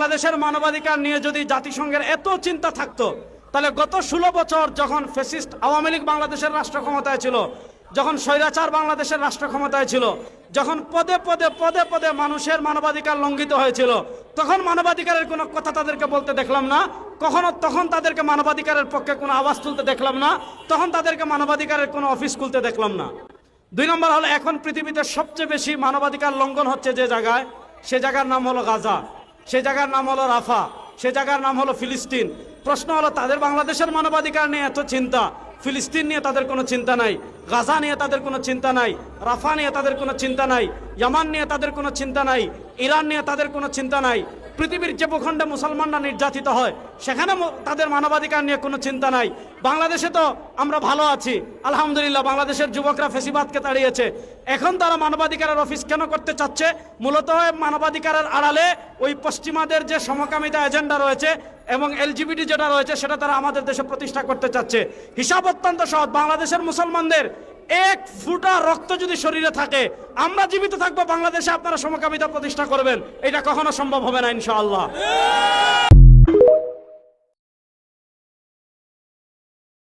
বাংলাদেশের মানবাধিকার নিয়ে যদি জাতিসংঘের এত চিন্তা থাকতো তাহলে গত 16 বছর যখন ফ্যাসিস্ট আওয়ামী লীগ বাংলাদেশের রাষ্ট্র ক্ষমতায় ছিল, যখন স্বৈরাচার বাংলাদেশের রাষ্ট্র ক্ষমতায় ছিল, যখন পদে পদে মানুষের মানবাধিকার লঙ্ঘিত হয়েছিল, তখন মানবাধিকারের কোনো কথা তাদেরকে বলতে দেখলাম না। তখন তাদেরকে মানবাধিকারের পক্ষে কোনো আওয়াজ তুলতে দেখলাম না। তখন তাদেরকে মানবাধিকারের কোনো অফিস খুলতে দেখলাম না। 2 নম্বর হলো, এখন পৃথিবীতে সবচেয়ে বেশি মানবাধিকার লঙ্ঘন হচ্ছে যে জায়গায়, সে জায়গার নাম হলো গাজা, সে জায়গার নাম হলো রাফা, সে জায়গার নাম হলো ফিলিস্তিন। প্রশ্ন হলো, তাদের বাংলাদেশের মানবাধিকার নিয়ে এত চিন্তা, ফিলিস্তিন নিয়ে তাদের কোনো চিন্তা নাই, গাজা নিয়ে তাদের কোনো চিন্তা নাই, রাফা নিয়ে তাদের কোনো চিন্তা নাই, ইয়ামান নিয়ে তাদের কোনো চিন্তা নাই, ইরান নিয়ে তাদের কোনো চিন্তা নাই। পৃথিবীর যে ভূখণ্ডে মুসলমানরা নির্যাতিত হয় সেখানে তাদের মানবাধিকার নিয়ে কোনো চিন্তা নাই। বাংলাদেশে তো আমরা ভালো আছি, আলহামদুলিল্লাহ। বাংলাদেশের যুবকরা ফ্যাসিবাদকে তাড়িয়েছে। এখন তারা মানবাধিকারের অফিস কেন করতে চাচ্ছে? মূলত মানবাধিকারের আড়ালে ওই পশ্চিমাদের যে সমকামিতা এজেন্ডা রয়েছে এবং এলজিবিটি যেটা রয়েছে সেটা তারা আমাদের দেশে প্রতিষ্ঠা করতে চাচ্ছে। হিসাব অত্যন্ত সহজ, বাংলাদেশের মুসলমানদের 1 ফুটা রক্ত যদি শরীরে থাকে, আমরা জীবিত থাকবো বাংলাদেশে, আপনারা সমকামিতা প্রতিষ্ঠা করবেন, এটা কখনো সম্ভব হবে না ইনশাআল্লাহ।